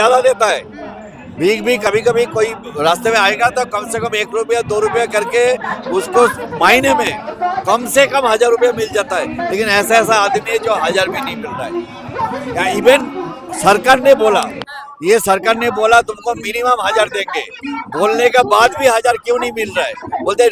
ज्यादा देता है। भीख भी कभी कभी कोई रास्ते में आएगा तो कम से कम 1 रुपया 2 रुपया करके उसको महीने में कम से कम 1000 रुपया मिल जाता है। लेकिन ऐसा ऐसा आदमी है जो 1000 भी नहीं मिल रहा है। या इवन सरकार ने बोला, ये सरकार ने बोला तुमको मिनिमम 1000 देंगे, बोलने के बाद भी 1000 क्यों नहीं मिल रहा है? बोलते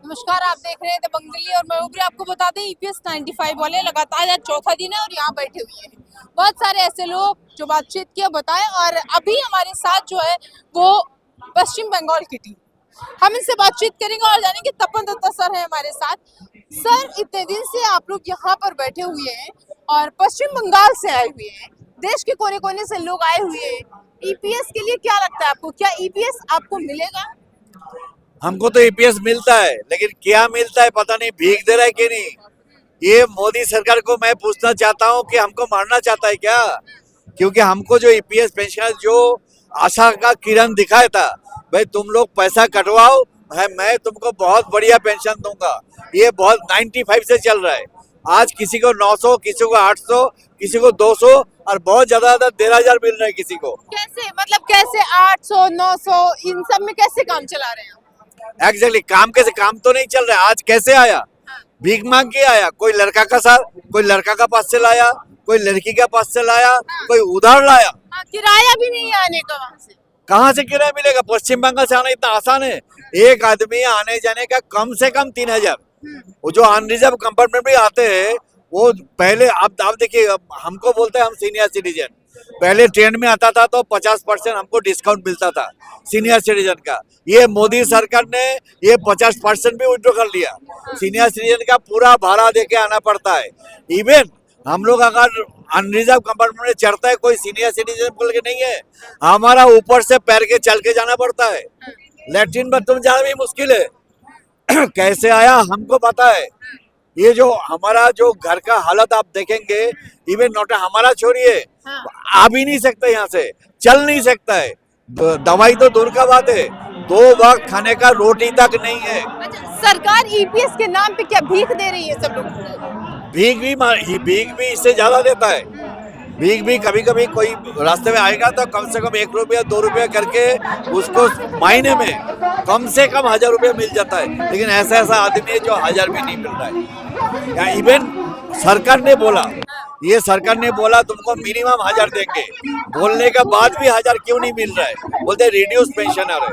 नमस्कार, आप देख रहे हैं दबंग दिल्ली और मैं ऊपरी आपको बता दें EPS 95 वाले लगातार आज चौथा दिन है और यहाँ बैठे हुए हैं बहुत सारे ऐसे लोग जो बातचीत किया बताएं। और अभी हमारे साथ जो है वो पश्चिम बंगाल की टीम, हम इनसे बातचीत करेंगे और जानेंगे। तपन दत्ता सर है हमारे साथ। सर, इतने दिन से आप लोग यहाँ पर बैठे हुए हैं और पश्चिम बंगाल से आए हुए हैं, देश के कोने कोने से लोग आए हुए हैं। EPS के लिए क्या लगता है आपको, क्या EPS आपको मिलेगा? हमको तो EPS मिलता है, लेकिन क्या मिलता है पता नहीं, भीख दे रहा है कि नहीं। ये मोदी सरकार को मैं पूछना चाहता हूँ कि हमको मारना चाहता है क्या? क्योंकि हमको जो EPS पेंशन जो आशा का किरण दिखाया था, भाई तुम लोग पैसा कटवाओ है, मैं तुमको बहुत बढ़िया पेंशन दूंगा। ये बहुत 95 से चल रहा है। आज किसी को 900, किसी को 800, किसी को 200 और बहुत ज्यादा 13,000 मिल रहा है किसी को। कैसे, मतलब कैसे 800 900 इन सब में कैसे काम चला रहे हैं? एग्जैक्टली काम कैसे, काम तो नहीं चल रहा है। आज कैसे आया? भीख मांग के आया। कोई लड़का का साथ, कोई लड़का का पास से लाया, कोई लड़की का पास से लाया, कोई उधार लाया। किराया भी नहीं आने का वहाँ से। कहाँ से किराया मिलेगा? पश्चिम बंगाल से आना इतना आसान है? एक आदमी आने जाने का कम से कम 3000। वो जो अनरिजर्व कंपार्टमेंट भी आते हैं वो पहले आप देखिए, हमको बोलते हैं हम सीनियर सिटीजन, पहले ट्रेन में आता था तो 50% हमको डिस्काउंट मिलता था सीनियर सिटीजन का। ये मोदी सरकार ने ये 50% भी विड्रॉ कर लिया। सीनियर सिटीजन का पूरा भाड़ा देके आना पड़ता है। इवन हम लोग अगर अनरिजर्व कंपार्टमेंट में चढ़ता है, कोई सीनियर सिटीजन बोल के नहीं है, हमारा ऊपर से पैर के चल के जाना पड़ता है। लैट्रिन बाथरूम जाना भी मुश्किल है। कैसे आया हमको पता है। ये जो हमारा जो घर का हालत आप देखेंगे, इवन नोटा हमारा छोड़िए, आ भी नहीं सकता, यहाँ से चल नहीं सकता है। दवाई तो दूर का बात है, 2 वक्त खाने का रोटी तक नहीं है। अच्छा, सरकार EPS के नाम पे क्या भीख दे रही है सब लोगों को? भीख भी इससे ज्यादा देता है। भीख भी कभी कभी कोई रास्ते में आएगा तो कम से कम 1 रुपया 2 रुपया करके उसको महीने में कम से कम 1000 रुपया मिल जाता है। लेकिन ऐसा ऐसा आदमी है जो 1000 भी नहीं मिल रहा है। या इवन सरकार ने बोला, ये सरकार ने बोला तुमको मिनिमम 1000 देंगे, बोलने के बाद भी 1000 क्यों नहीं मिल रहा है? बोलते रिड्यूस पेंशनर है।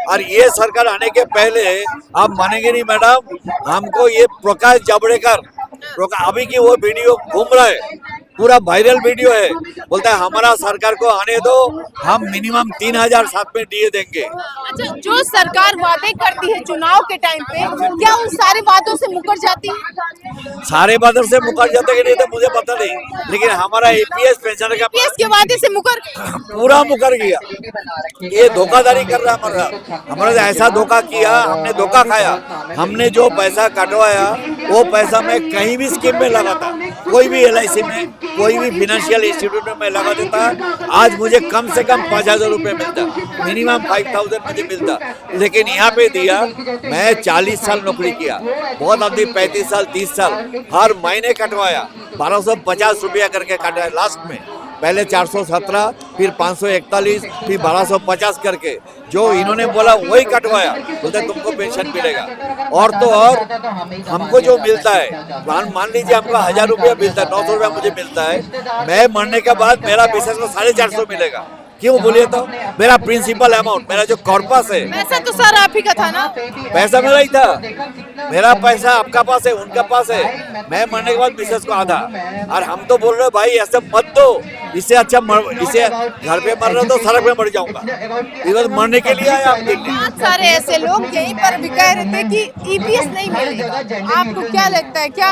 और ये सरकार आने के पहले, आप मानेंगे नहीं मैडम, हमको ये प्रकाश जावड़ेकर अभी की वो वीडियो घूम रहा है, पूरा वायरल वीडियो है। बोलता है हमारा सरकार को आने दो, हम मिनिमम 3000 साथ में DA देंगे। अच्छा, जो सरकार वादे करती है चुनाव के टाइम पे, क्या उन सारे वादों से मुकर जाती है? सारे वादों से मुकर जाते कि नहीं तो मुझे पता नहीं, लेकिन हमारा EPS पेंशन का EPS के वादे से मुकर पूरा मुकर गया। ये धोखाधड़ी कर रहा हमारा ऐसा धोखा किया, हमने धोखा खाया। हमने जो पैसा कटवाया वो पैसा मैं कहीं भी स्कीम में लगा था, कोई भी LIC में, कोई भी फाइनेंशियल इंस्टीट्यूट में मैं लगा देता। आज मुझे कम से कम 5000 रुपये मिलता, मिनिमम 5000 मुझे मिलता। लेकिन यहाँ पे दिया, मैं 40 साल नौकरी किया, बहुत आदमी 35 साल 30 साल, हर महीने कटवाया 1250 रुपया करके कटवाया। लास्ट में पहले 417, फिर 541, फिर 1250 करके जो इन्होंने बोला वही कटवाया। बोलते तुमको पेंशन मिलेगा। और तो और हमको जो मिलता है, मान लीजिए हमको 1000 रुपया मिलता है, 900 रुपया मुझे मिलता है। मैं मरने के बाद मेरा बिजनेस को 450 मिलेगा। क्यों बोलिए तो? मेरा प्रिंसिपल अमाउंट, मेरा जो कॉर्पस है, पैसा तो सर आप ही का था ना? पैसा मेरा ही था। मेरा पैसा आपका पास है, उनका पास है। मैं मरने के बाद बिजनेस को आधा। और हम तो बोल रहे भाई ऐसे मत दो, इससे अच्छा इसे घर पे मर रहा तो सड़क पे मर जाऊंगा। इधर मरने के लिए आया आप दिल्ली। बहुत सारे ऐसे लोग यहीं पर भी कह रहे थे कि EPS नहीं मिलेगा। आपको क्या लगता है, क्या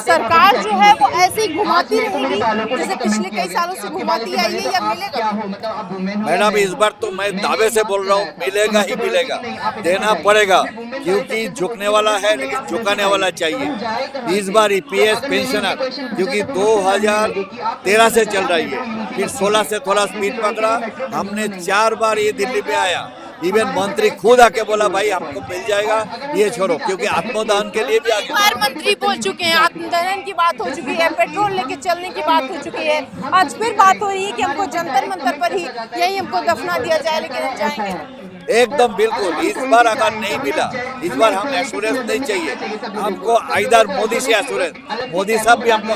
सरकार जो है वो ऐसे ही घुमाती रहेगी जैसे पिछले कई सालों से घुमाती आई है, या मिलेगा? मैडम इस बार तो मैं दावे से बोल रहा हूँ, मिलेगा ही मिलेगा, देना पड़ेगा। क्योंकि झुकने वाला है लेकिन झुकाने वाला चाहिए। इस बार EPS पेंशनर क्योंकि 2013 से चल रही है, फिर 16 से थोड़ा स्पीड पकड़ा। हमने 4 बार ये दिल्ली पे आया, इवन मंत्री खुद आके बोला भाई आपको मिल जाएगा, ये छोड़ो, क्योंकि आत्मदान के लिए भी आगे। बार मंत्री बोल चुके हैं, आत्मदहन की बात हो चुकी है, पेट्रोल लेके चलने की बात हो चुकी है, आज फिर बात हो रही है कि हमको जंतर मंतर पर ही यही हमको दफना दिया जाए, लेकिन हम जाएंगे नहीं। एकदम बिल्कुल, इस बार अगर नहीं मिला, इस बार हम एश्योरेंस नहीं चाहिए हमको, इधर मोदी से एश्योरेंस। मोदी साहब भी हमको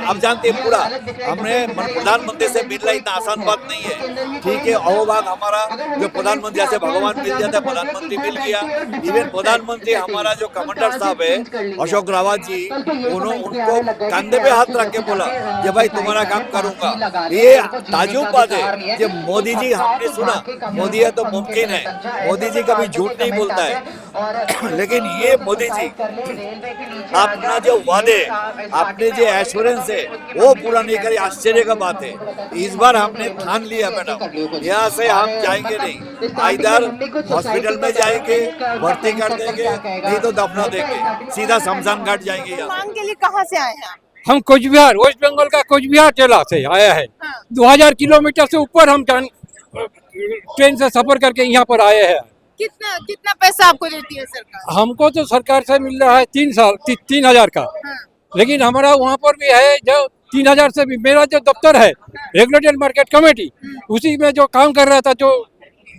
अब जानते हैं पूरा, हमने प्रधानमंत्री से मिलना इतना आसान बात नहीं है, ठीक है। अहोभाग हमारा जो प्रधानमंत्री ऐसे भगवान मिल जाता है, प्रधानमंत्री मिल गया। इवन प्रधानमंत्री हमारा जो कमांडर साहब है अशोक रावत जी, उनको कंधे पे हाथ रख के बोला कि भाई तुम्हारा काम करूंगा। ये ताजुब बात है, जब मोदी जी हमने सुना, मोदी है तो मुमकिन है, मोदी जी कभी झूठ नहीं बोलता है, लेकिन ये मोदी जी अपना जो वादे, अपने जो एश्योरेंस है वो पूरा नहीं करे, आश्चर्य का बात है। इस बार हमने ठान लिया मैडम, यहाँ से हम जाएंगे नहीं, इधर हॉस्पिटल में जाएंगे, भर्ती कर देंगे, नहीं तो दफना देंगे, सीधा शमशान घाट जाएंगे। यहाँ मांग के लिए कहाँ से आए हैं आप? हम कोच बिहार, वेस्ट बंगाल का कोच बिहार जिला से आया है। 2000 किलोमीटर से ऊपर हम ट्रेन से सफर करके यहाँ पर आए हैं। कितना कितना पैसा आपको देती है सरकार? हमको तो सरकार से मिल रहा है 3,000 का, लेकिन हमारा वहाँ पर भी है जो 3,000 से भी, मेरा जो दफ्तर है रेगुलेटेड मार्केट कमेटी, उसी में जो काम कर रहा था, जो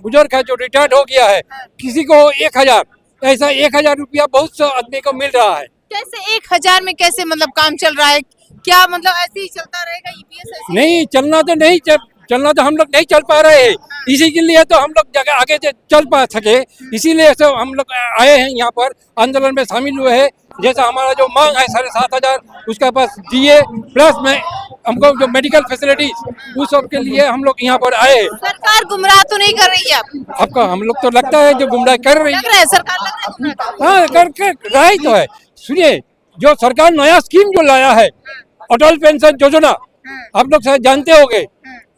बुजुर्ग है, जो रिटायर्ड हो गया है, किसी को 1,000, ऐसा 1,000 रुपया बहुत से आदमी को मिल रहा है। कैसे 1,000 में कैसे मतलब काम चल रहा है? क्या मतलब ऐसे ही चलता रहेगा ईपीएस ऐसे? नहीं चलना तो हम लोग नहीं चल पा रहे हैं, इसी के लिए तो हम लोग जगह आगे से चल पा सके, इसीलिए सब हम लोग आए हैं यहाँ पर, आंदोलन में शामिल हुए हैं। जैसा हमारा जो मांग है 7,500 उसका पास दिए, प्लस में हमको जो मेडिकल फैसिलिटीज उस सब के लिए हम लोग यहाँ पर आए हैं। सरकार गुमराह तो नहीं कर रही है आपका हम लोग तो लगता है जो गुमराह कर रही लग रहा है सरकार लग रहा है गुमराह कर रही है। हाँ कर रहा ही तो है। सुनिए, जो सरकार नया स्कीम जो लाया है अटल पेंशन योजना, आप लोग शायद जानते होंगे।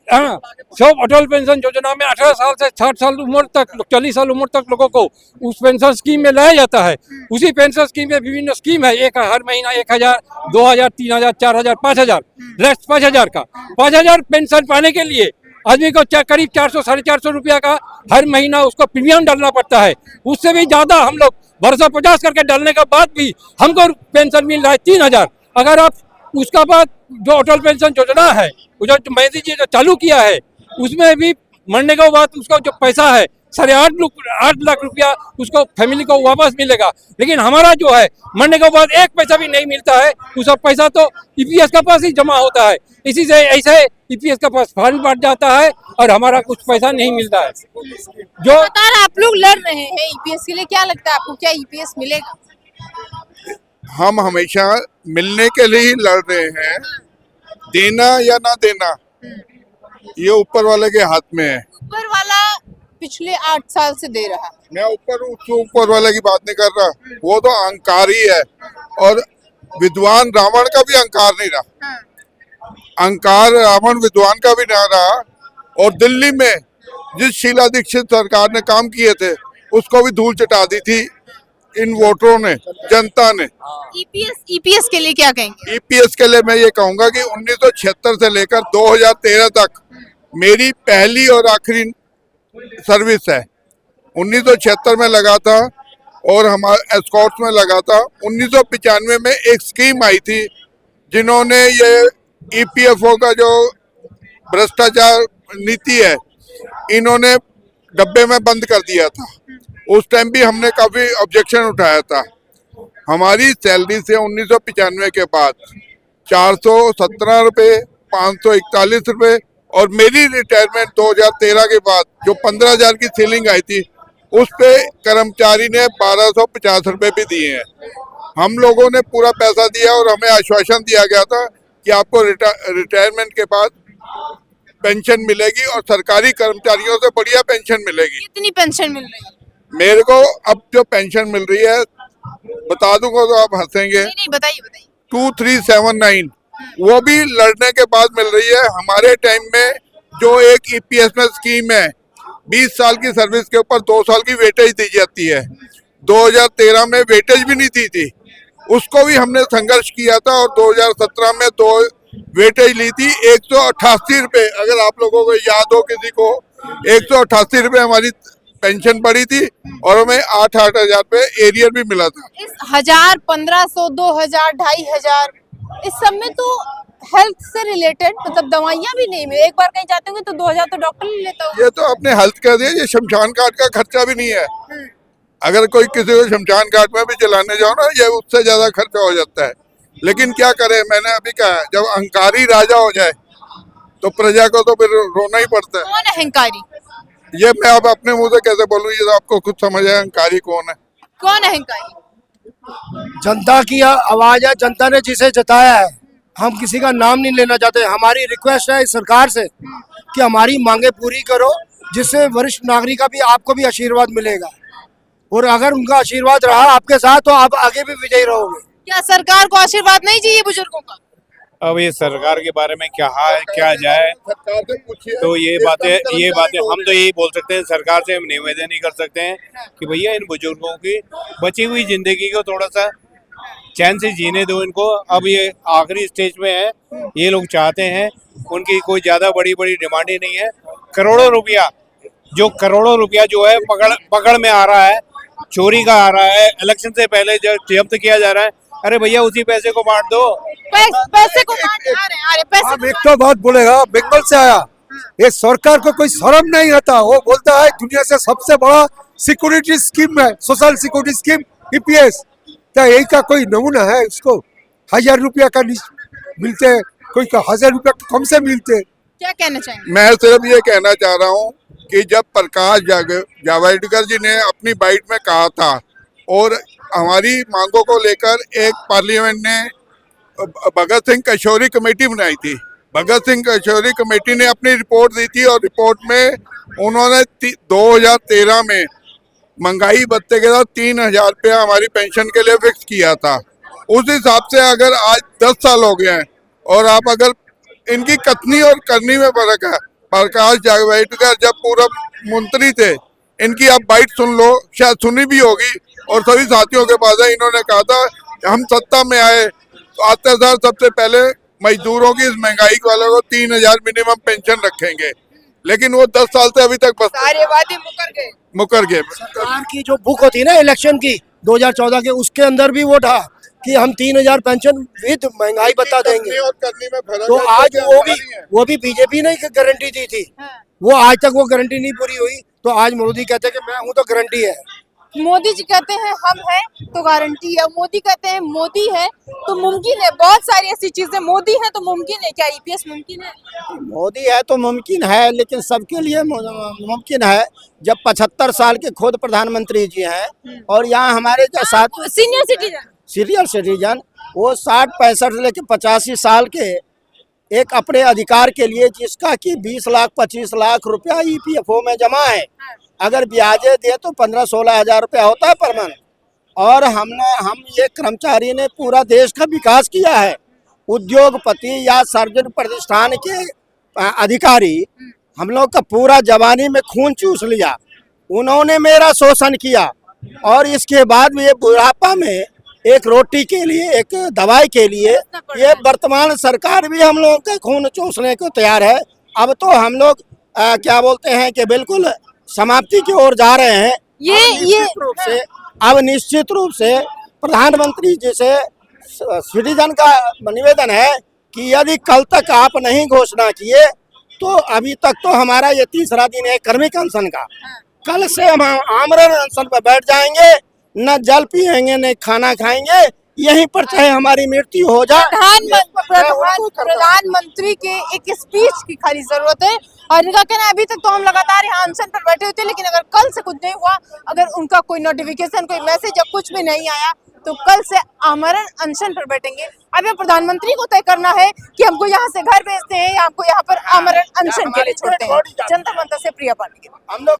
हाँ, सब अटल पेंशन योजना में 18 साल से 60 साल उम्र तक, 40 साल उम्र तक लोगों को उस पेंशन स्कीम में लाया जाता है। उसी पेंशन स्कीम में विभिन्न स्कीम है, एक हर महीना 1,000, 2,000, 3,000, 4,000, 5,000, लास्ट 5,000 का। 5,000 पेंशन पाने के लिए आदमी को करीब 400 साढ़े 400 रुपया का हर महीना उसको प्रीमियम डालना पड़ता है। उससे भी ज्यादा हम लोग 250 करके डालने के बाद भी हमको पेंशन मिल रहा है 3,000। अगर आप उसका बाद जो अटल पेंशन योजना है, जो मोदी जी जो चालू किया है, उसमें भी मरने के बाद उसका जो पैसा है 8.5 लाख रुपया उसको फैमिली को वापस मिलेगा। लेकिन हमारा जो है मरने के बाद एक पैसा भी नहीं मिलता है, वो सब पैसा तो ईपीएस के पास ही जमा होता है। इसी से ऐसे ईपीएस के पास फंड बढ़ जाता है और हमारा कुछ पैसा नहीं मिलता है। जो लगातार आप लोग लड़ रहे हैं ईपीएस के लिए, क्या लगता है आपको, क्या ईपीएस मिलेगा? हम हमेशा मिलने के लिए ही लड़ रहे हैं, देना या ना देना ये ऊपर वाले के हाथ में है। ऊपर वाला पिछले 8 साल से दे रहा है। मैं ऊपर वाले की बात नहीं कर रहा, वो तो अहंकार ही है, और विद्वान रावण का भी अहंकार नहीं रहा, अहंकार रावण विद्वान का भी ना रहा। और दिल्ली में जिस शीला दीक्षित सरकार ने काम किए थे उसको भी धूल चटा दी थी इन वोटरों ने, जनता ने। ईपीएस के लिए क्या कहेंगे? ईपीएस के लिए मैं ये कहूंगा कि 1976 से लेकर 2013 तक मेरी पहली और आखिरी सर्विस है। 1976 में लगा था और हमारे एस्कॉर्ट्स में लगा था। 1995 में एक स्कीम आई थी जिन्होंने ये ईपीएफओ का जो भ्रष्टाचार नीति है इन्होंने डब्बे में बंद कर दिया था। उस टाइम भी हमने काफी ऑब्जेक्शन उठाया था। हमारी सैलरी से 1995 के बाद 417 रुपये, 541 रुपये, और मेरी रिटायरमेंट 2013 के बाद जो 15,000 की सीलिंग आई थी उस पे कर्मचारी ने 1,250 रुपये भी दिए हैं। हम लोगों ने पूरा पैसा दिया और हमें आश्वासन दिया गया था कि आपको रिटायरमेंट के बाद पेंशन मिलेगी और सरकारी कर्मचारियों से बढ़िया पेंशन मिलेगी। कितनी पेंशन मिल रही है? मेरे को अब जो पेंशन मिल रही है बता दूंगा तो आप हंसेंगे। नहीं बताइए। 2379, वो भी लड़ने के बाद मिल रही है। हमारे टाइम में जो एक ईपीएस में स्कीम है, 20 साल की सर्विस के ऊपर 2 साल की वेटेज दी जाती है। 2013 में वेटेज भी नहीं दी थी, उसको भी हमने संघर्ष किया था और 2017 में 2 वेटेज ली थी 188 रुपये। अगर आप लोगों को याद हो किसी को, 188 रुपये हमारी पेंशन बढ़ी थी और हमें 8-8 हजार रुपये एरियर भी मिला था। इस 1000, 1500, 2000, 2500 इस सब में तो हेल्थ से रिलेटेड मतलब दवाइयाँ भी नहीं मिले। एक बार कहीं जाते होंगे तो 2000 तो डॉक्टर ले लेता होगा। ये तो अपने हेल्थ का दिया, ये शमशान घाट का खर्चा भी नहीं है। अगर कोई किसी को शमशान घाट में भी चलाने जाओ ना, ये उससे ज्यादा खर्चा हो जाता है। लेकिन क्या करे, मैंने अभी कहा जब अहंकारी राजा हो जाए तो प्रजा को तो फिर रोना ही पड़ता है। कौन है अहंकारी? ये मैं अब अपने मुंह से कैसे बोलूं, ये तो आपको खुद समझ आए अहंकारी कौन है। कौन है अहंकारी? जनता की आवाज है, जनता ने जिसे जताया है। हम किसी का नाम नहीं लेना चाहते। हमारी रिक्वेस्ट है इस सरकार से कि हमारी मांगे पूरी करो, जिससे वरिष्ठ नागरिक का भी आपको भी आशीर्वाद मिलेगा, और अगर उनका आशीर्वाद रहा आपके साथ तो आप आगे भी विजयी रहोगे। क्या सरकार को आशीर्वाद नहीं चाहिए बुजुर्गों का? अब ये सरकार के बारे में क्या जाए, सरकार से पूछिए। तो ये बातें हम तो यही बोल सकते हैं, सरकार से हम निवेदन ही कर सकते हैं कि भैया इन बुजुर्गों की बची हुई जिंदगी को थोड़ा सा चैन से जीने दो इनको। अब ये आखिरी स्टेज में है, ये लोग चाहते हैं, उनकी कोई ज्यादा बड़ी डिमांड ही नहीं है। करोड़ों रुपया जो है पकड़ में आ रहा है, चोरी का आ रहा है, इलेक्शन से पहले जो जब्त किया जा रहा है। अरे भैया उसी पैसे को बांट दो। पैसे को बांट आ रहे पैसे आप एक तो बात बोलेगा, बंगाल से आया, ये सरकार को कोई शर्म नहीं आता। वो बोलता है दुनिया से सबसे बड़ा सिक्योरिटी स्कीम है, सोशल सिक्योरिटी स्कीम ईपीएस। क्या यही का कोई नमूना है? इसको 1000 रुपया का मिलते हैं, कोई का 1000 रुपया कम से मिलते हैं। क्या कहना चाहेंगे? मैं सिर्फ ये कहना चाह रहा हूँ कि जब प्रकाश जावड़ेकर जी ने अपनी बाइट में कहा था और हमारी मांगों को लेकर एक पार्लियामेंट ने भगत सिंह कशोरी कमेटी बनाई थी। भगत सिंह कशोरी कमेटी ने अपनी रिपोर्ट दी थी और रिपोर्ट में उन्होंने 2013 में महंगाई भत्ते के साथ 3000 रुपया हमारी पेंशन के लिए फिक्स किया था। उस हिसाब से अगर आज 10 साल हो गए हैं और आप अगर इनकी कथनी और करनी में फर्क है। प्रकाश जावड़ेकर जब पूर्व मंत्री थे, इनकी आप बाइट सुन लो, शायद सुनी भी होगी और सभी साथियों के पास है। इन्होंने कहा था हम सत्ता में आए तो आते साल सबसे पहले मजदूरों की इस महंगाई वालों को 3000 मिनिमम पेंशन रखेंगे, लेकिन वो 10 साल से अभी तक बस सारे वादे मुकर गए। सरकार की जो बुक होती है ना इलेक्शन की 2014 के, उसके अंदर भी वो था कि हम 3000 पेंशन विद महंगाई बता देंगे। और करनी में फर्क तो है। आज वो भी बीजेपी ने गारंटी दी थी, वो आज तक वो गारंटी नहीं पूरी हुई। तो आज मोदी कहते हैं कि मैं हूँ तो गारंटी है। मोदी जी कहते हैं हम हैं तो गारंटी है, मोदी कहते हैं मोदी है तो मुमकिन है। बहुत सारी ऐसी चीजें मोदी है तो मुमकिन है। क्या ईपीएस मुमकिन है? मोदी है तो मुमकिन है, लेकिन सबके लिए मुमकिन है जब 75 साल के खुद प्रधानमंत्री जी हैं और यहाँ हमारे जो साथ सीनियर सिटीजन वो 60-65 से लेकर 85 साल के एक अपने अधिकार के लिए, जिसका कि 20 लाख 25 लाख रुपया ईपीएफओ में जमा है, अगर ब्याजे दे तो 15-16 हजार रुपया होता है पर मंथ। और हम ये कर्मचारी ने पूरा देश का विकास किया है। उद्योगपति या सार्वजनिक प्रतिष्ठान के अधिकारी हम लोग का पूरा जवानी में खून चूस लिया, उन्होंने मेरा शोषण किया। और इसके बाद भी ये बुढ़ापा में एक रोटी के लिए, एक दवाई के लिए ये वर्तमान सरकार भी हम लोगों का खून चूसने को तैयार है। अब तो हम लोग क्या बोलते हैं कि बिल्कुल समाप्ति की ओर जा रहे हैं। अब निश्चित रूप से प्रधानमंत्री जी से सिटीजन का निवेदन है कि यदि कल तक आप नहीं घोषणा किए तो अभी तक तो हमारा ये 3रा दिन है कार्मिक अनशन का, कल से हम आमरण अनशन पर बैठ जाएंगे, न जल पिएंगे न खाना खाएंगे, यहीं पर चाहे हमारी मृत्यु हो जाए। प्रधानमंत्री के एक स्पीच की खाली जरूरत है। और इनका कहना है अभी तक तो हम लगातार यहाँ अनशन पर बैठे होते, लेकिन अगर कल से कुछ नहीं हुआ, अगर उनका कोई नोटिफिकेशन, कोई मैसेज या कुछ भी नहीं आया तो कल से आमरण अनशन पर बैठेंगे। अब ये प्रधानमंत्री को तय करना है कि हमको यहाँ से घर भेजते हैं या हमको यहाँ पर आमरण अनशन के लिए छोड़ते हैं। जनता मंच से प्रिया पांडे। हम लोग